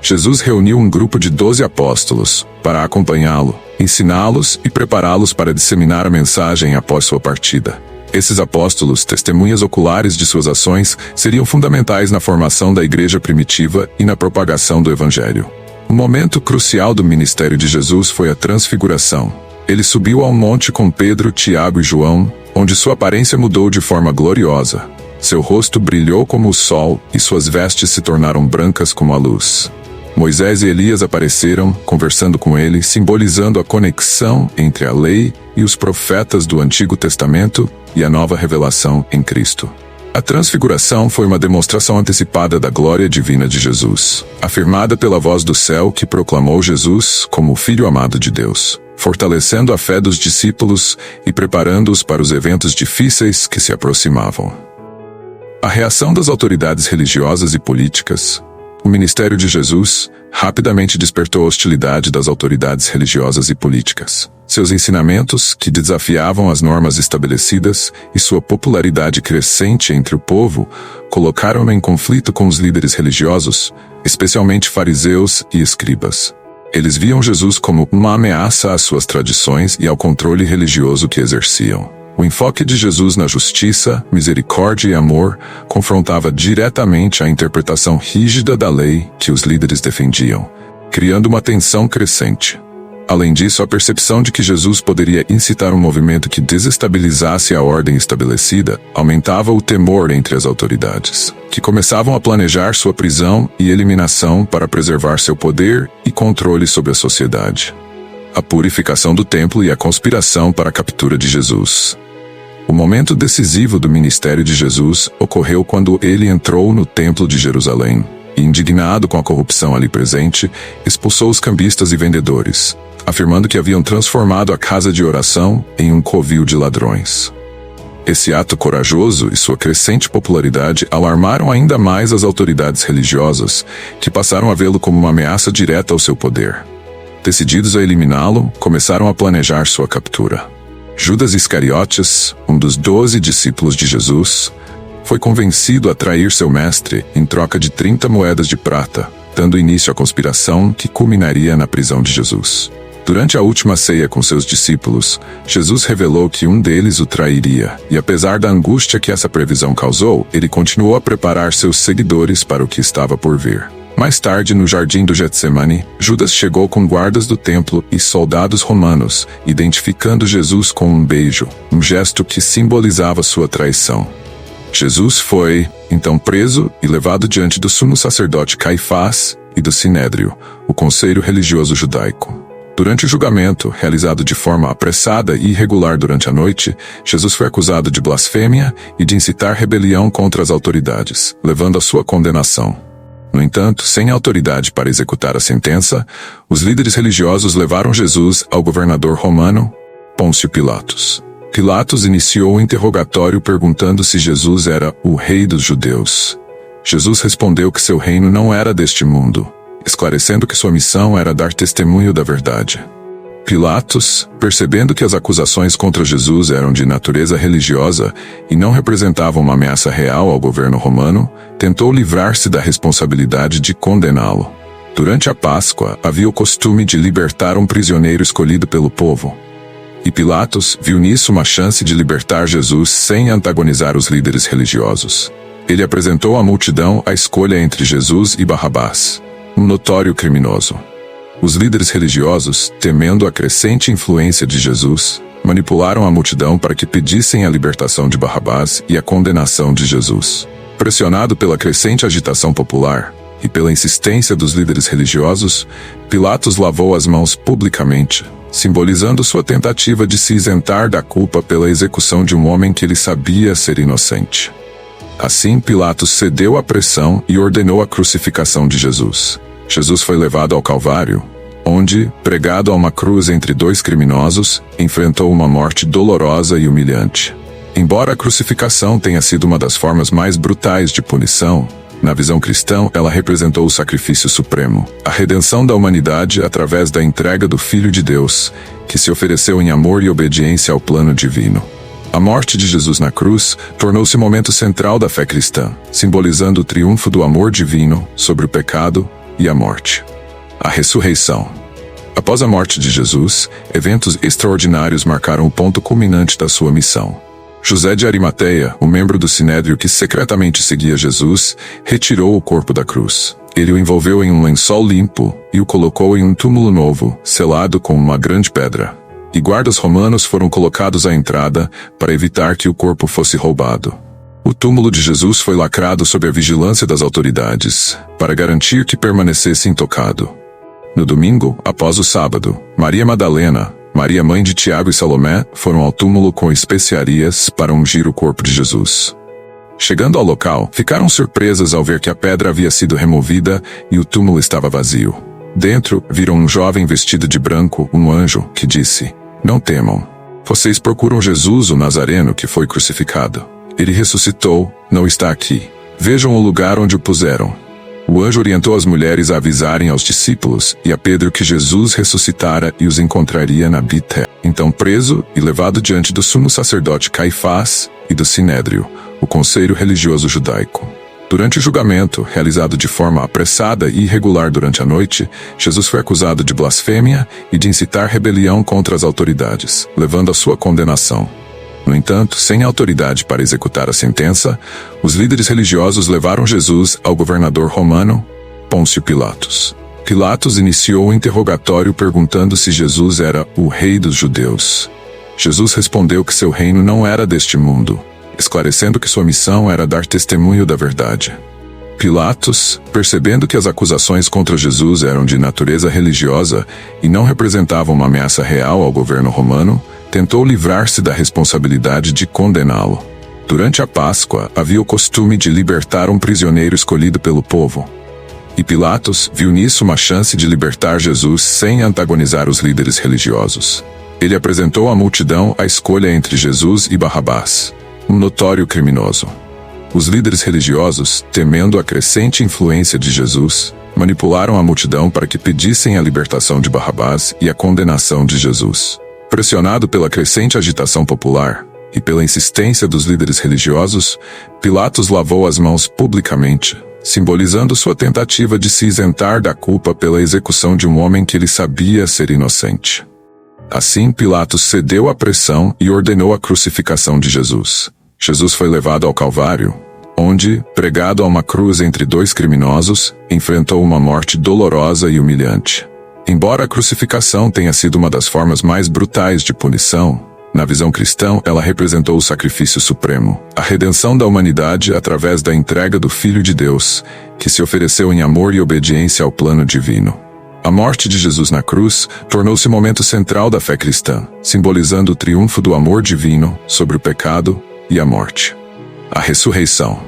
Jesus reuniu um grupo de 12 apóstolos para acompanhá-lo, ensiná-los e prepará-los para disseminar a mensagem após sua partida. Esses apóstolos, testemunhas oculares de suas ações, seriam fundamentais na formação da igreja primitiva e na propagação do evangelho. Um momento crucial do ministério de Jesus foi a transfiguração. Ele subiu ao monte com Pedro, Tiago e João, onde sua aparência mudou de forma gloriosa. Seu rosto brilhou como o sol e suas vestes se tornaram brancas como a luz. Moisés e Elias apareceram, conversando com ele, simbolizando a conexão entre a lei e os profetas do Antigo Testamento e a nova revelação em Cristo. A transfiguração foi uma demonstração antecipada da glória divina de Jesus, afirmada pela voz do céu que proclamou Jesus como o Filho amado de Deus, fortalecendo a fé dos discípulos e preparando-os para os eventos difíceis que se aproximavam. A reação das autoridades religiosas e políticas. O ministério de Jesus rapidamente despertou a hostilidade das autoridades religiosas e políticas. Seus ensinamentos, que desafiavam as normas estabelecidas, e sua popularidade crescente entre o povo, colocaram-no em conflito com os líderes religiosos, especialmente fariseus e escribas. Eles viam Jesus como uma ameaça às suas tradições e ao controle religioso que exerciam. O enfoque de Jesus na justiça, misericórdia e amor confrontava diretamente a interpretação rígida da lei que os líderes defendiam, criando uma tensão crescente. Além disso, a percepção de que Jesus poderia incitar um movimento que desestabilizasse a ordem estabelecida aumentava o temor entre as autoridades, que começavam a planejar sua prisão e eliminação para preservar seu poder e controle sobre a sociedade. A purificação do templo e a conspiração para a captura de Jesus. O momento decisivo do ministério de Jesus ocorreu quando ele entrou no templo de Jerusalém e, indignado com a corrupção ali presente, expulsou os cambistas e vendedores, afirmando que haviam transformado a casa de oração em um covil de ladrões. Esse ato corajoso e sua crescente popularidade alarmaram ainda mais as autoridades religiosas, que passaram a vê-lo como uma ameaça direta ao seu poder. Decididos a eliminá-lo, começaram a planejar sua captura. Judas Iscariotes, um dos 12 discípulos de Jesus, foi convencido a trair seu mestre em troca de 30 moedas de prata, dando início à conspiração que culminaria na prisão de Jesus. Durante a última ceia com seus discípulos, Jesus revelou que um deles o trairia, e apesar da angústia que essa previsão causou, ele continuou a preparar seus seguidores para o que estava por vir. Mais tarde, no jardim do Getsemane, Judas chegou com guardas do templo e soldados romanos, identificando Jesus com um beijo, um gesto que simbolizava sua traição. Jesus foi, então, preso e levado diante do sumo sacerdote Caifás e do Sinédrio, o conselho religioso judaico. Durante o julgamento, realizado de forma apressada e irregular durante a noite, Jesus foi acusado de blasfêmia e de incitar rebelião contra as autoridades, levando à sua condenação. No entanto, sem autoridade para executar a sentença, os líderes religiosos levaram Jesus ao governador romano, Pôncio Pilatos. Pilatos iniciou o interrogatório perguntando se Jesus era o rei dos judeus. Jesus respondeu que seu reino não era deste mundo, esclarecendo que sua missão era dar testemunho da verdade. Pilatos, percebendo que as acusações contra Jesus eram de natureza religiosa e não representavam uma ameaça real ao governo romano, tentou livrar-se da responsabilidade de condená-lo. Durante a Páscoa, havia o costume de libertar um prisioneiro escolhido pelo povo. E Pilatos viu nisso uma chance de libertar Jesus sem antagonizar os líderes religiosos. Ele apresentou à multidão a escolha entre Jesus e Barrabás, um notório criminoso. Os líderes religiosos, temendo a crescente influência de Jesus, manipularam a multidão para que pedissem a libertação de Barrabás e a condenação de Jesus. Pressionado pela crescente agitação popular e pela insistência dos líderes religiosos, Pilatos lavou as mãos publicamente, simbolizando sua tentativa de se isentar da culpa pela execução de um homem que ele sabia ser inocente. Assim, Pilatos cedeu à pressão e ordenou a crucificação de Jesus. Jesus foi levado ao Calvário, onde, pregado a uma cruz entre dois criminosos, enfrentou uma morte dolorosa e humilhante. Embora a crucificação tenha sido uma das formas mais brutais de punição, na visão cristã ela representou o sacrifício supremo, a redenção da humanidade através da entrega do Filho de Deus, que se ofereceu em amor e obediência ao plano divino. A morte de Jesus na cruz tornou-se o momento central da fé cristã, simbolizando o triunfo do amor divino sobre o pecado e a morte. A ressurreição. Após a morte de Jesus, eventos extraordinários marcaram o ponto culminante da sua missão. José de Arimateia, um membro do Sinédrio que secretamente seguia Jesus, retirou o corpo da cruz. Ele o envolveu em um lençol limpo e o colocou em um túmulo novo, selado com uma grande pedra. E guardas romanos foram colocados à entrada para evitar que o corpo fosse roubado. O túmulo de Jesus foi lacrado sob a vigilância das autoridades, para garantir que permanecesse intocado. No domingo, após o sábado, Maria Madalena, Maria mãe de Tiago e Salomé, foram ao túmulo com especiarias para ungir o corpo de Jesus. Chegando ao local, ficaram surpresas ao ver que a pedra havia sido removida e o túmulo estava vazio. Dentro, viram um jovem vestido de branco, um anjo, que disse: "Não temam. Vocês procuram Jesus, o Nazareno, que foi crucificado. Ele ressuscitou, não está aqui. Vejam o lugar onde o puseram." O anjo orientou as mulheres a avisarem aos discípulos e a Pedro que Jesus ressuscitara e os encontraria na Bité. Então preso e levado diante do sumo sacerdote Caifás e do Sinédrio, o conselho religioso judaico. Durante o julgamento, realizado de forma apressada e irregular durante a noite, Jesus foi acusado de blasfêmia e de incitar rebelião contra as autoridades, levando à sua condenação. No entanto, sem autoridade para executar a sentença, os líderes religiosos levaram Jesus ao governador romano, Pôncio Pilatos. Pilatos iniciou o interrogatório perguntando se Jesus era o rei dos judeus. Jesus respondeu que seu reino não era deste mundo, esclarecendo que sua missão era dar testemunho da verdade. Pilatos, percebendo que as acusações contra Jesus eram de natureza religiosa e não representavam uma ameaça real ao governo romano, tentou livrar-se da responsabilidade de condená-lo. Durante a Páscoa, havia o costume de libertar um prisioneiro escolhido pelo povo. E Pilatos viu nisso uma chance de libertar Jesus sem antagonizar os líderes religiosos. Ele apresentou à multidão a escolha entre Jesus e Barrabás, um notório criminoso. Os líderes religiosos, temendo a crescente influência de Jesus, manipularam a multidão para que pedissem a libertação de Barrabás e a condenação de Jesus. Pressionado pela crescente agitação popular e pela insistência dos líderes religiosos, Pilatos lavou as mãos publicamente, simbolizando sua tentativa de se isentar da culpa pela execução de um homem que ele sabia ser inocente. Assim, Pilatos cedeu à pressão e ordenou a crucificação de Jesus. Jesus foi levado ao Calvário, onde, pregado a uma cruz entre dois criminosos, enfrentou uma morte dolorosa e humilhante. Embora a crucificação tenha sido uma das formas mais brutais de punição, na visão cristã, ela representou o sacrifício supremo, a redenção da humanidade através da entrega do Filho de Deus, que se ofereceu em amor e obediência ao plano divino. A morte de Jesus na cruz tornou-se o momento central da fé cristã, simbolizando o triunfo do amor divino sobre o pecado e a morte. A ressurreição.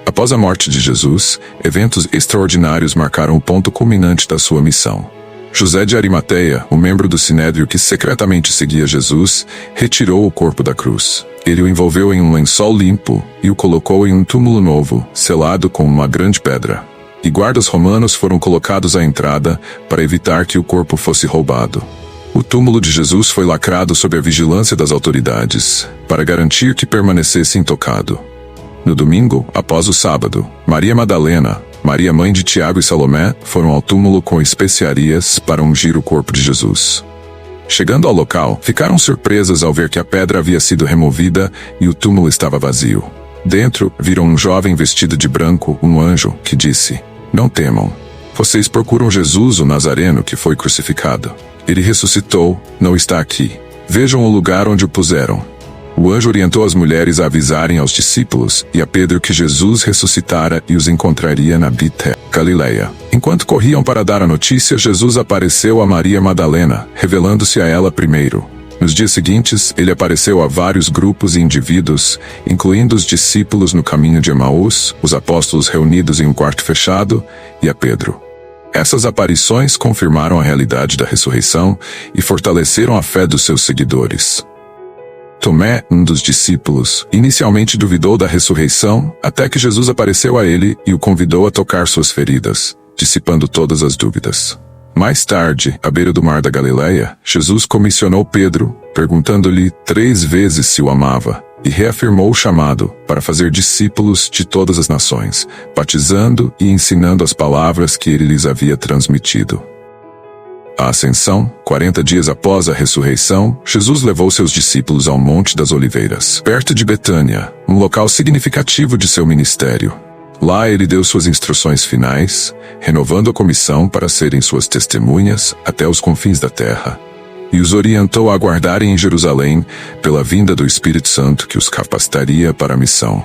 Após a morte de Jesus, eventos extraordinários marcaram o ponto culminante da sua missão. José de Arimateia, um membro do Sinédrio que secretamente seguia Jesus, retirou o corpo da cruz. Ele o envolveu em um lençol limpo e o colocou em um túmulo novo, selado com uma grande pedra. E guardas romanos foram colocados à entrada para evitar que o corpo fosse roubado. O túmulo de Jesus foi lacrado sob a vigilância das autoridades, para garantir que permanecesse intocado. No domingo, após o sábado, Maria Madalena, Maria mãe de Tiago e Salomé, foram ao túmulo com especiarias para ungir o corpo de Jesus. Chegando ao local, ficaram surpresas ao ver que a pedra havia sido removida e o túmulo estava vazio. Dentro, viram um jovem vestido de branco, um anjo, que disse: "Não temam. Vocês procuram Jesus, o Nazareno, que foi crucificado. Ele ressuscitou, não está aqui. Vejam o lugar onde o puseram." O anjo orientou as mulheres a avisarem aos discípulos e a Pedro que Jesus ressuscitara e os encontraria na Bité, Galileia. Enquanto corriam para dar a notícia, Jesus apareceu a Maria Madalena, revelando-se a ela primeiro. Nos dias seguintes, ele apareceu a vários grupos e indivíduos, incluindo os discípulos no caminho de Emaús, os apóstolos reunidos em um quarto fechado, e a Pedro. Essas aparições confirmaram a realidade da ressurreição e fortaleceram a fé dos seus seguidores. Tomé, um dos discípulos, inicialmente duvidou da ressurreição, até que Jesus apareceu a ele e o convidou a tocar suas feridas, dissipando todas as dúvidas. Mais tarde, à beira do mar da Galileia, Jesus comissionou Pedro, perguntando-lhe 3 vezes se o amava, e reafirmou o chamado para fazer discípulos de todas as nações, batizando e ensinando as palavras que ele lhes havia transmitido. A Ascensão, 40 dias após a ressurreição, Jesus levou seus discípulos ao Monte das Oliveiras, perto de Betânia, um local significativo de seu ministério. Lá ele deu suas instruções finais, renovando a comissão para serem suas testemunhas até os confins da terra, e os orientou a aguardarem em Jerusalém pela vinda do Espírito Santo que os capacitaria para a missão.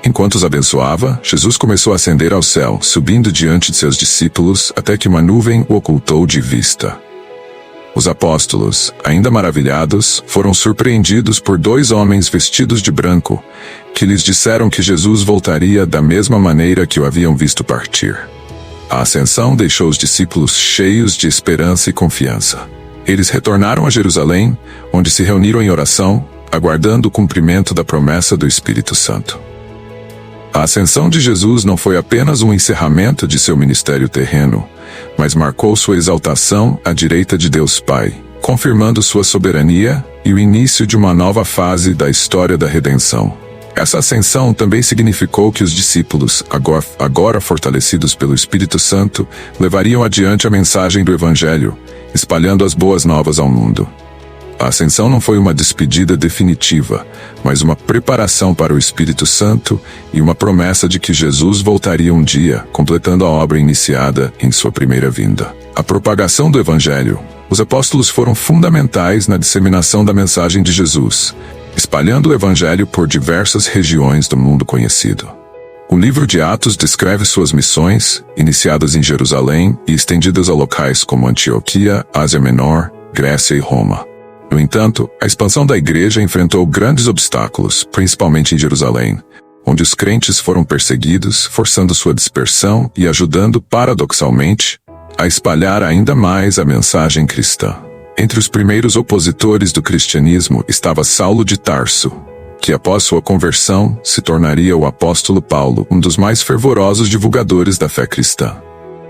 Enquanto os abençoava, Jesus começou a ascender ao céu, subindo diante de seus discípulos até que uma nuvem o ocultou de vista. Os apóstolos, ainda maravilhados, foram surpreendidos por 2 homens vestidos de branco, que lhes disseram que Jesus voltaria da mesma maneira que o haviam visto partir. A ascensão deixou os discípulos cheios de esperança e confiança. Eles retornaram a Jerusalém, onde se reuniram em oração, aguardando o cumprimento da promessa do Espírito Santo. A ascensão de Jesus não foi apenas um encerramento de seu ministério terreno, mas marcou sua exaltação à direita de Deus Pai, confirmando sua soberania e o início de uma nova fase da história da redenção. Essa ascensão também significou que os discípulos, agora fortalecidos pelo Espírito Santo, levariam adiante a mensagem do Evangelho, espalhando as boas novas ao mundo. A ascensão não foi uma despedida definitiva, mas uma preparação para o Espírito Santo e uma promessa de que Jesus voltaria um dia, completando a obra iniciada em sua primeira vinda. A propagação do Evangelho. Os apóstolos foram fundamentais na disseminação da mensagem de Jesus, espalhando o Evangelho por diversas regiões do mundo conhecido. O livro de Atos descreve suas missões, iniciadas em Jerusalém e estendidas a locais como Antioquia, Ásia Menor, Grécia e Roma. No entanto, a expansão da igreja enfrentou grandes obstáculos, principalmente em Jerusalém, onde os crentes foram perseguidos, forçando sua dispersão e ajudando, paradoxalmente, a espalhar ainda mais a mensagem cristã. Entre os primeiros opositores do cristianismo estava Saulo de Tarso, que após sua conversão se tornaria o apóstolo Paulo, um dos mais fervorosos divulgadores da fé cristã.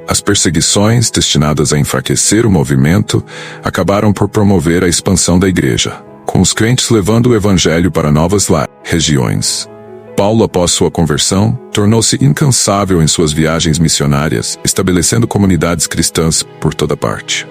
As perseguições, destinadas a enfraquecer o movimento, acabaram por promover a expansão da igreja, com os crentes levando o evangelho para novas regiões. Paulo, após sua conversão, tornou-se incansável em suas viagens missionárias, estabelecendo comunidades cristãs por toda parte.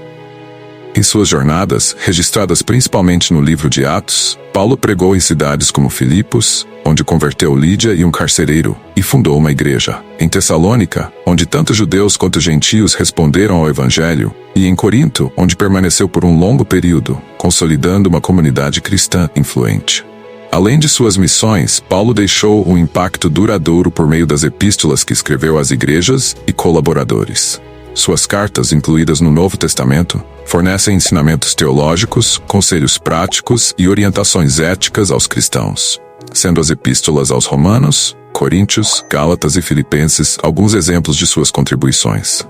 Em suas jornadas, registradas principalmente no livro de Atos, Paulo pregou em cidades como Filipos, onde converteu Lídia e um carcereiro, e fundou uma igreja. Em Tessalônica, onde tanto judeus quanto gentios responderam ao Evangelho, e em Corinto, onde permaneceu por um longo período, consolidando uma comunidade cristã influente. Além de suas missões, Paulo deixou um impacto duradouro por meio das epístolas que escreveu às igrejas e colaboradores. Suas cartas, incluídas no Novo Testamento, fornecem ensinamentos teológicos, conselhos práticos e orientações éticas aos cristãos, sendo as epístolas aos Romanos, Coríntios, Gálatas e Filipenses alguns exemplos de suas contribuições.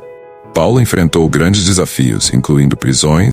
Paulo enfrentou grandes desafios, incluindo prisões,